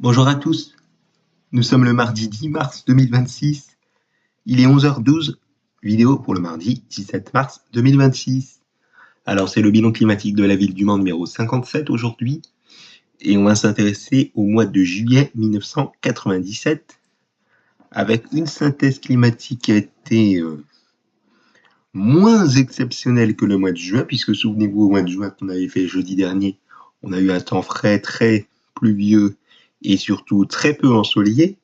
Bonjour à tous, nous sommes le mardi 10 mars 2026. Il est 11h12, vidéo pour le mardi 17 mars 2026. Alors c'est le bilan climatique de la ville du Mans numéro 57 aujourd'hui et on va s'intéresser au mois de juillet 1997 avec une synthèse climatique qui a été moins exceptionnelle que le mois de juin, puisque souvenez-vous au mois de juin qu'on avait fait jeudi dernier, on a eu un temps frais, très pluvieux et surtout très peu ensoleillé.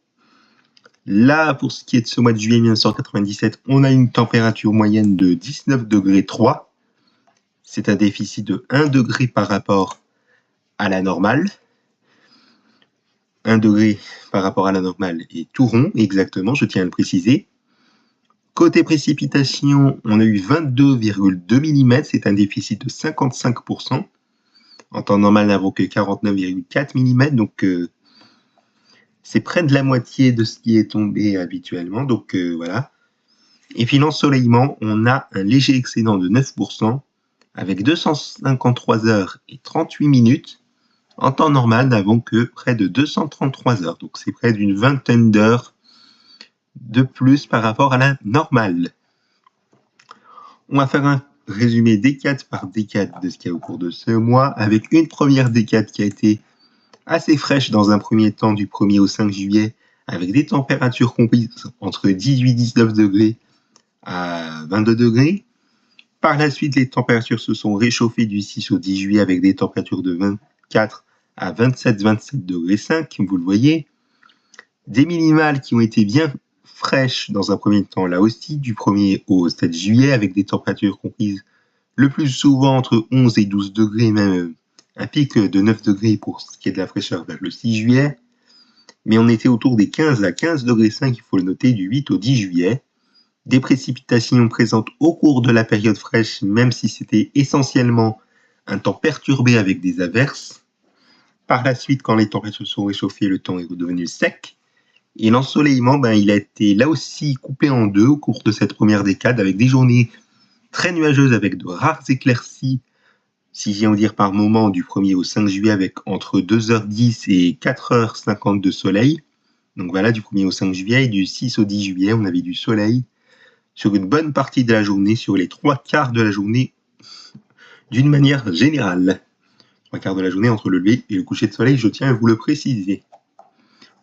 Là, pour ce qui est de ce mois de juillet 1997, on a une température moyenne de 19 degrés 3. C'est un déficit de 1 degré par rapport à la normale. 1 degré par rapport à la normale est tout rond, exactement, je tiens à le préciser. Côté précipitation, on a eu 22,2 mm, c'est un déficit de 55%. En temps normal, nous n'avons que 49,4 mm, donc c'est près de la moitié de ce qui est tombé habituellement, donc voilà. Et puis l'ensoleillement, on a un léger excédent de 9%, avec 253 heures et 38 minutes. En temps normal, nous n'avons que près de 233 heures, donc c'est près d'une vingtaine d'heures de plus par rapport à la normale. On va faire un résumé décade par décade de ce qu'il y a au cours de ce mois, avec une première décade qui a été assez fraîche dans un premier temps du 1er au 5 juillet, avec des températures comprises entre 18-19 degrés à 22 degrés. Par la suite, les températures se sont réchauffées du 6 au 10 juillet avec des températures de 24 à 27-27 degrés 5, vous le voyez. Des minimales qui ont été bien fraîches dans un premier temps, là aussi, du 1er au 7 juillet, avec des températures comprises le plus souvent entre 11 et 12 degrés, même un pic de 9 degrés pour ce qui est de la fraîcheur vers le 6 juillet. Mais on était autour des 15 à 15 degrés 5, il faut le noter, du 8 au 10 juillet. Des précipitations présentes au cours de la période fraîche, même si c'était essentiellement un temps perturbé avec des averses. Par la suite, quand les températures sont réchauffées, le temps est redevenu sec. Et l'ensoleillement, il a été là aussi coupé en deux au cours de cette première décade, avec des journées très nuageuses avec de rares éclaircies, si j'ai envie dire par moment, du 1er au 5 juillet, avec entre 2h10 et 4h50 de soleil. Donc voilà, du 1er au 5 juillet, et du 6 au 10 juillet, on avait du soleil sur une bonne partie de la journée, sur les 3/4 de la journée, d'une manière générale. 3/4 de la journée entre le lever et le coucher de soleil, je tiens à vous le préciser.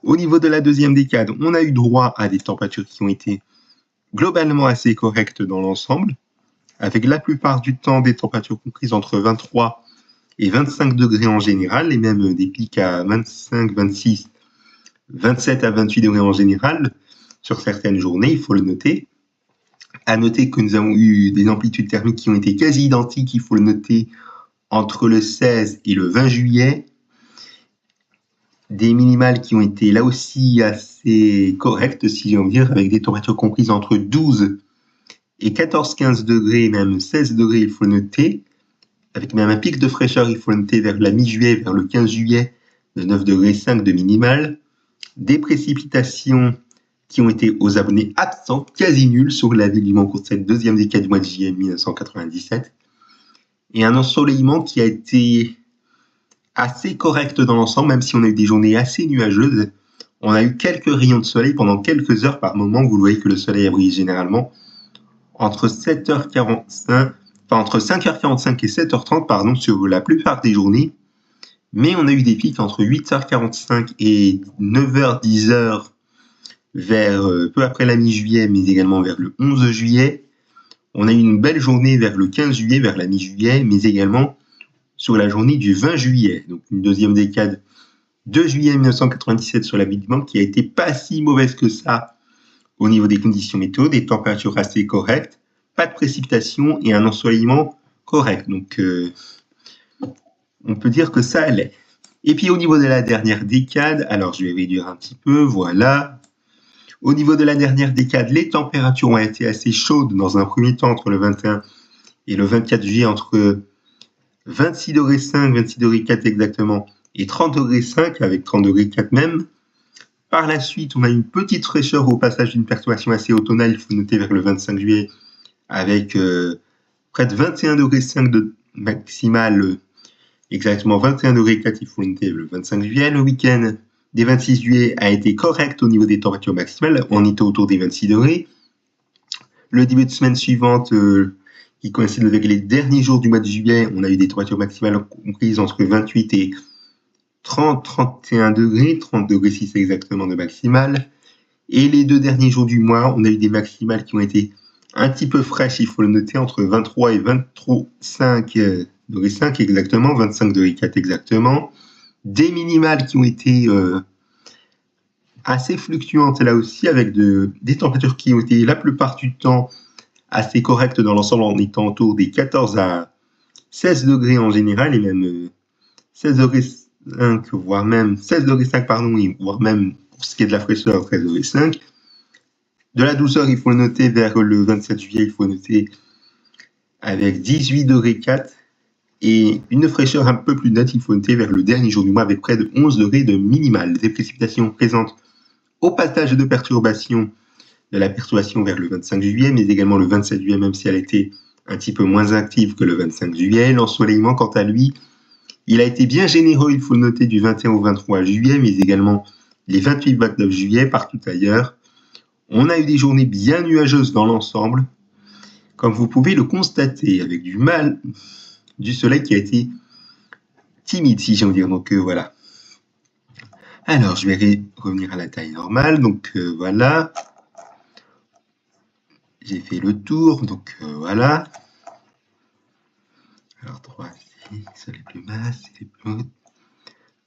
Au niveau de la deuxième décade, on a eu droit à des températures qui ont été globalement assez correctes dans l'ensemble, avec la plupart du temps des températures comprises entre 23 et 25 degrés en général, et même des pics à 25, 26, 27 à 28 degrés en général, sur certaines journées, il faut le noter. À noter que nous avons eu des amplitudes thermiques qui ont été quasi identiques, il faut le noter, entre le 16 et le 20 juillet. Des minimales qui ont été là aussi assez correctes, si j'ai envie de dire, avec des températures comprises entre 12 et 14-15 degrés, même 16 degrés, il faut le noter. Avec même un pic de fraîcheur, il faut le noter, vers la mi-juillet, vers le 15 juillet, de 9 degrés 5 de minimale. Des précipitations qui ont été aux abonnés absents, quasi nuls, sur la ville du Mans au cours de cette deuxième décade du mois de juillet 1997. Et un ensoleillement qui a été assez correct dans l'ensemble, même si on a eu des journées assez nuageuses. On a eu quelques rayons de soleil pendant quelques heures par moment. Vous voyez que le soleil a brillé généralement entre 7h45, entre 5h45 et 7h30, pardon, sur la plupart des journées. Mais on a eu des pics entre 8h45 et 9h, 10h vers peu après la mi-juillet, mais également vers le 11 juillet. On a eu une belle journée vers le 15 juillet, vers la mi-juillet, mais également sur la journée du 20 juillet. Donc une deuxième décade de juillet 1997 sur la ville du Mans qui a été pas si mauvaise que ça au niveau des conditions météo, des températures assez correctes, pas de précipitations et un ensoleillement correct. Donc on peut dire que ça allait. Et puis au niveau de la dernière décade, alors je vais réduire un petit peu, voilà. Au niveau de la dernière décade, les températures ont été assez chaudes dans un premier temps entre le 21 et le 24 juillet, entre 26 degrés 5, 26 degrés 4 exactement, et 30 degrés 5 avec 30 degrés 4 même. Par la suite, on a une petite fraîcheur au passage d'une perturbation assez automnale, il faut noter vers le 25 juillet, avec près de 21 degrés 5 de maximale, exactement 21 degrés 4, il faut noter le 25 juillet. Le week-end, des 26 juillet a été correcte au niveau des températures maximales. On était autour des 26 degrés. Le début de semaine suivante, qui coïncide avec les derniers jours du mois de juillet, on a eu des températures maximales comprises entre 28 et 31 degrés, 30 degrés 6 exactement de maximale. Et les 2 derniers jours du mois, on a eu des maximales qui ont été un petit peu fraîches, il faut le noter, entre 23 et 25 degrés 5 exactement, 25 degrés 4 exactement. Des minimales qui ont été assez fluctuantes là aussi, avec des températures qui ont été la plupart du temps assez correctes dans l'ensemble, en étant autour des 14 à 16 degrés en général, et même 16 degrés 5, voire même 16 degrés 5, pardon, et voire même pour ce qui est de la fraîcheur, 13 degrés 5. De la douceur, il faut le noter vers le 27 juillet, il faut noter avec 18 degrés 4. Et une fraîcheur un peu plus nette, il faut noter vers le dernier jour du mois avec près de 11 degrés de minimal. Des précipitations présentes au passage de perturbation, de la perturbation vers le 25 juillet, mais également le 27 juillet, même si elle était un petit peu moins active que le 25 juillet. L'ensoleillement, quant à lui, il a été bien généreux, il faut le noter, du 21 au 23 juillet, mais également les 28-29 juillet, partout ailleurs. On a eu des journées bien nuageuses dans l'ensemble, comme vous pouvez le constater, avec du soleil qui a été timide, si j'ai envie de dire. Donc voilà. Alors, je vais revenir à la taille normale. Donc voilà. J'ai fait le tour. Donc voilà. Alors 3, 6, c'est les plus basses, c'est les plus hautes.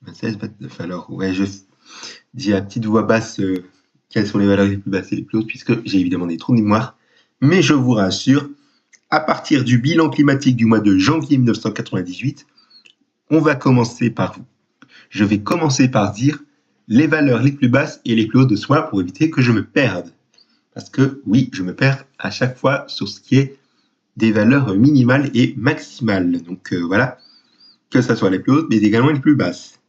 26, 29. Alors, ouais, je dis à petite voix basse quelles sont les valeurs les plus basses et les plus hautes, puisque j'ai évidemment des trous de mémoire. Mais je vous rassure, à partir du bilan climatique du mois de janvier 1998, je vais commencer par dire les valeurs les plus basses et les plus hautes de soi pour éviter que je me perde. Parce que oui, je me perds à chaque fois sur ce qui est des valeurs minimales et maximales. Donc voilà, que ce soit les plus hautes, mais également les plus basses.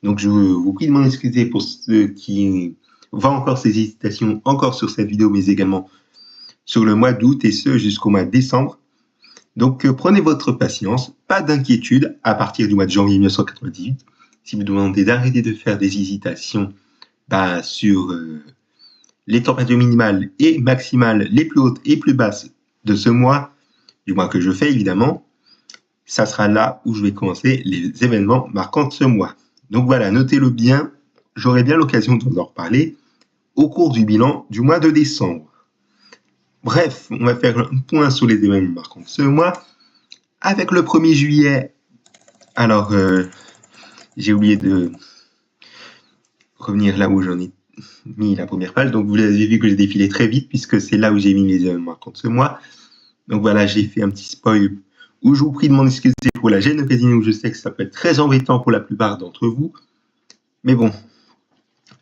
Donc je vous prie de m'en excuser pour ceux qui voient encore ces hésitations, encore sur cette vidéo, mais également sur le mois d'août et ce jusqu'au mois de décembre. Donc prenez votre patience, pas d'inquiétude à partir du mois de janvier 1998. Si vous demandez d'arrêter de faire des hésitations sur les températures minimales et maximales, les plus hautes et plus basses de ce mois, du mois que je fais évidemment, ça sera là où je vais commencer les événements marquants de ce mois. Donc voilà, notez-le bien, j'aurai bien l'occasion de vous en reparler au cours du bilan du mois de décembre. Bref, on va faire un point sur les événements marquants de ce mois. Avec le 1er juillet, alors j'ai oublié de revenir là où j'en ai mis la première page. Donc vous avez vu que j'ai défilé très vite puisque c'est là où j'ai mis les événements marquants de ce mois. Donc voilà, j'ai fait un petit spoil où je vous prie de m'en excuser pour la gêne occasionnée, où je sais que ça peut être très embêtant pour la plupart d'entre vous. Mais bon,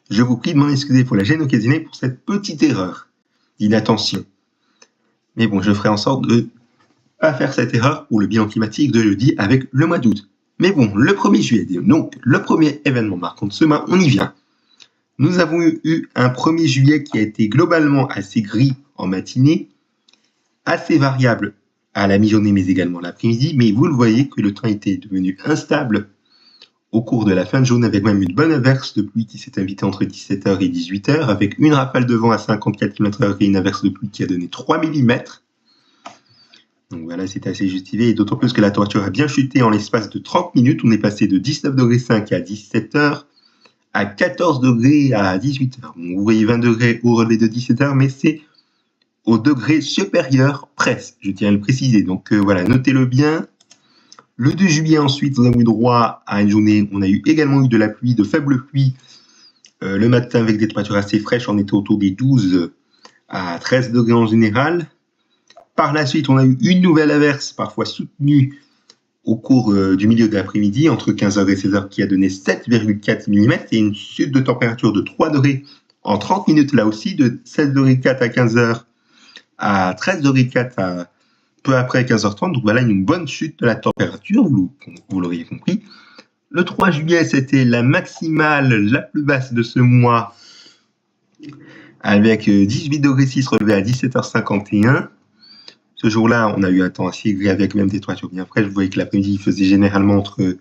je vous prie de m'en excuser pour la gêne occasionnée pour cette petite erreur d'inattention. Mais bon, je ferai en sorte de pas faire cette erreur pour le bilan climatique de jeudi avec le mois d'août. Mais bon, le 1er juillet, donc le premier événement marquant de ce mois, on y vient. Nous avons eu un 1er juillet qui a été globalement assez gris en matinée, assez variable à la mi-journée mais également l'après-midi, mais vous le voyez que le temps était devenu instable au cours de la fin de journée, avec même une bonne averse de pluie qui s'est invitée entre 17h et 18h, avec une rafale de vent à 54 km/h et une averse de pluie qui a donné 3 mm. Donc voilà, c'est assez justifié, et d'autant plus que la température a bien chuté en l'espace de 30 minutes. On est passé de 19,5 degrés à 17h, à 14 degrés à 18h. Bon, vous voyez 20 degrés au relevé de 17h, mais c'est au degré supérieur presque, je tiens à le préciser. Donc voilà, notez-le bien. Le 2 juillet, ensuite, nous avons eu droit à une journée, on a également eu de la pluie, de faible pluie, le matin avec des températures assez fraîches, on était autour des 12 à 13 degrés en général. Par la suite, on a eu une nouvelle averse, parfois soutenue, au cours du milieu de l'après-midi, entre 15h et 16h, qui a donné 7,4 mm, et une chute de température de 3 degrés en 30 minutes, là aussi, de 16,4 degrés à 15h à 13,4 degrés à peu après 15h30. Donc voilà, une bonne chute de la température, vous l'auriez compris. Le 3 juillet, c'était la maximale la plus basse de ce mois, avec 18,6 degrés relevé à 17h51. Ce jour-là, on a eu un temps assez gris avec même des températures bien fraîches. Vous voyez que l'après-midi, il faisait généralement entre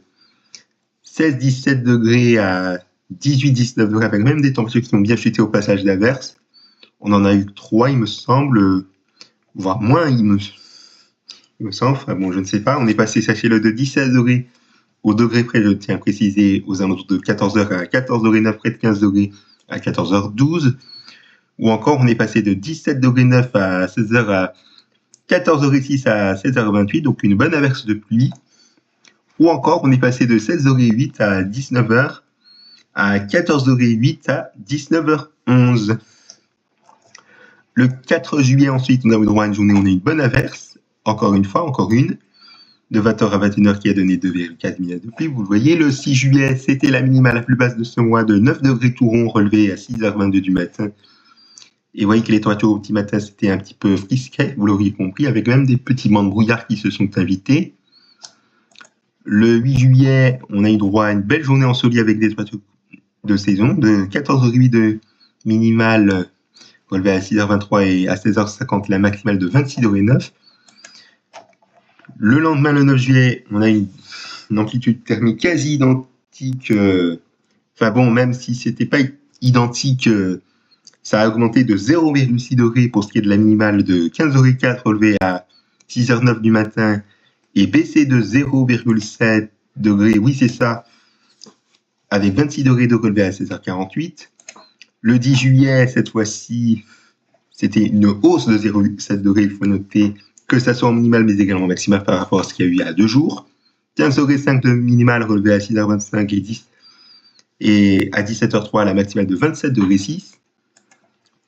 16-17 degrés à 18-19 degrés, avec même des températures qui ont bien chuté au passage d'averses. On en a eu 3, il me semble, voire moins, il me semble. Enfin bon, je ne sais pas. On est passé, sachez-le, de 17 degrés au degré près, je tiens à préciser, aux alentours de 14h à 14 degrés 9, près de 15 degrés à 14h12. Ou encore, on est passé de 17 degrés 9 à 16h à 14 degrés 6 à 16h28, donc une bonne averse de pluie. Ou encore, on est passé de 16 degrés 8 à 19h à 14 degrés 8 à 19h11. Le 4 juillet, ensuite, on a eu droit à une journée où on a eu une bonne averse. Encore une fois, de 20h à 21h qui a donné 2,4 mm de pluie. Vous le voyez, le 6 juillet, c'était la minimale la plus basse de ce mois de 9 degrés tout rond, relevée à 6h22 du matin. Et vous voyez que les températures au petit matin, c'était un petit peu frisquet, vous l'auriez compris, avec même des petits bancs de brouillard qui se sont invités. Le 8 juillet, on a eu droit à une belle journée ensoleillée avec des températures de saison, de 14,8 de minimale relevée à 6h23 et à 16h50 la maximale de 26,9 . Le lendemain, le 9 juillet, on a une amplitude thermique quasi identique. Enfin bon, même si c'était pas identique, ça a augmenté de 0,6 degrés pour ce qui est de la minimale de 15,4 relevée à 6h09 du matin et baissé de 0,7 degrés, oui c'est ça, avec 26 degrés de relevé à 16h48. Le 10 juillet, cette fois-ci, c'était une hausse de 0,7 degrés, il faut noter que ça soit en minimal mais également maximal par rapport à ce qu'il y a eu il y a 2 jours. 15,5 de minimal relevé à 6h25 et à 17h03 la maximale de 27,6 .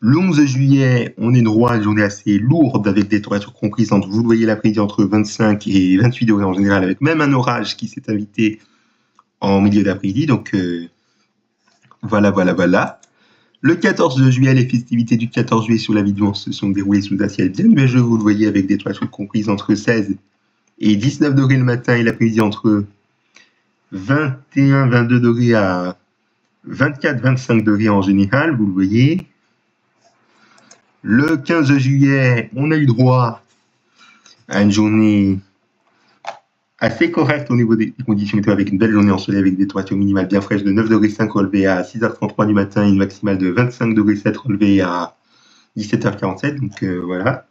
Le 11 juillet, on est droit à une journée assez lourde avec des températures comprises entre, vous le voyez l'après-midi, entre 25 et 28 degrés en général, avec même un orage qui s'est invité en milieu d'après-midi. Donc voilà. Le 14 juillet, les festivités du 14 juillet sur la ville du Mans se sont déroulées sous un ciel bien nuageux, vous le voyez, avec des températures comprises entre 16 et 19 degrés le matin et l'après-midi entre 21-22 degrés à 24-25 degrés en général, vous le voyez. Le 15 juillet, on a eu droit à une journée assez correcte au niveau des conditions météo, avec une belle journée ensoleillée avec des températures minimales bien fraîches de 9 degrés 5 relevées à 6h33 du matin et une maximale de 25 degrés 7 relevée à 17h47. Donc voilà.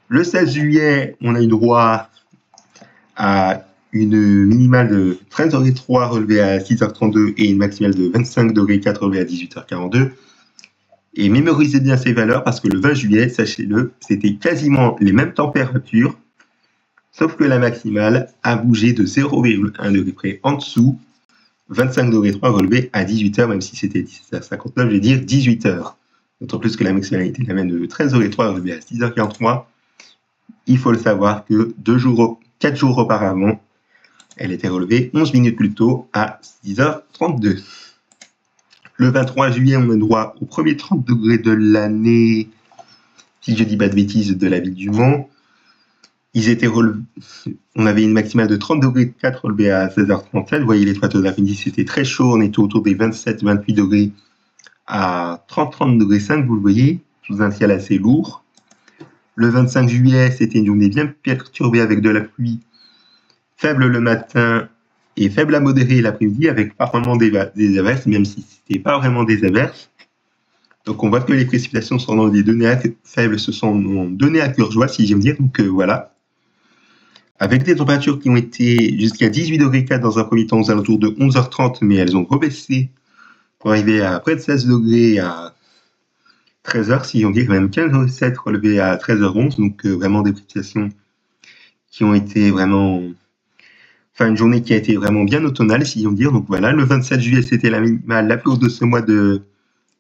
Le 16 juillet, on a eu droit à une minimale de 13 degrés 3 relevée à 6h32 et une maximale de 25 degrés 4 relevée à 18h42. Et mémorisez bien ces valeurs parce que le 20 juillet, sachez-le, c'était quasiment les mêmes températures, sauf que la maximale a bougé de 0,1 degré près en dessous, 25 degrés 3 relevé à 18h, même si c'était 17h59, je vais dire 18h. D'autant plus que la maximale était la même de 13 degrés 3 relevé à 6h43. Il faut le savoir que 4 jours auparavant, elle était relevée 11 minutes plus tôt à 6h32. Le 23 juillet, on a droit au premier 30 degrés de l'année, si je dis pas de bêtises, de la ville du Mans. Ils étaient relevés. On avait une maximale de 30 degrés 4 relevée à 16h37. Vous voyez, les températures de l'après-midi, c'était très chaud. On était autour des 27-28 degrés à 30 degrés 5, vous le voyez, sous un ciel assez lourd. Le 25 juillet, c'était une journée bien perturbée avec de la pluie faible le matin et faible à modérée l'après-midi, avec pas vraiment des averses, même si c'était pas vraiment des averses. Donc on voit que les précipitations sont dans des données faibles, se sont données à cœur joie, si j'aime dire. Donc voilà. Avec des températures qui ont été jusqu'à 18 degrés 4 dans un premier temps aux alentours de 11h30, mais elles ont rebaissé pour arriver à près de 16 degrés à 13h, si on dit, même 15,7 relevé à 13h11. Donc vraiment des précipitations qui ont été vraiment... Enfin, une journée qui a été vraiment bien automnale, si on dire. Donc voilà, le 27 juillet, c'était la minimale la plus haute de ce mois de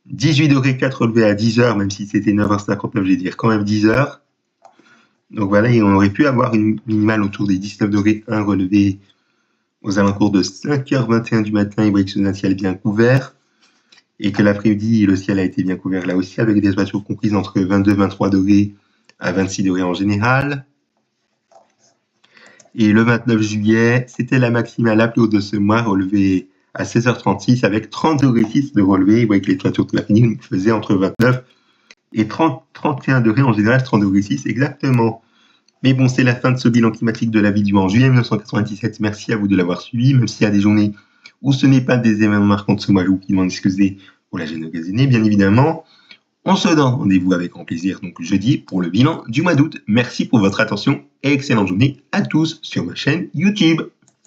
18 degrés 4 relevé à 10h, même si c'était 9h59, je vais dire quand même 10h. Donc voilà, et on aurait pu avoir une minimale autour des 19 degrés 1 relevé aux alentours de 5h21 du matin, et vous voyez que ce ciel est bien couvert. Et que l'après-midi, le ciel a été bien couvert là aussi, avec des températures comprises entre 22-23 degrés à 26 degrés en général. Et le 29 juillet, c'était la maximale la plus haute de ce mois, relevée à 16h36 avec 30 degrés 6 de relevé. Vous voyez que les températures de l'après-midi faisaient entre 29 et 31 degrés en général, 30 degrés 6 exactement. Mais bon, c'est la fin de ce bilan climatique de la ville du Mans en juillet 1997. Merci à vous de l'avoir suivi, même s'il y a des journées ou ce n'est pas des événements marquants de ce mois, je vous prie de m'en excuser pour la gêne occasionnée, bien évidemment. On se donne rendez-vous avec grand plaisir, donc jeudi, pour le bilan du mois d'août. Merci pour votre attention et excellente journée à tous sur ma chaîne YouTube.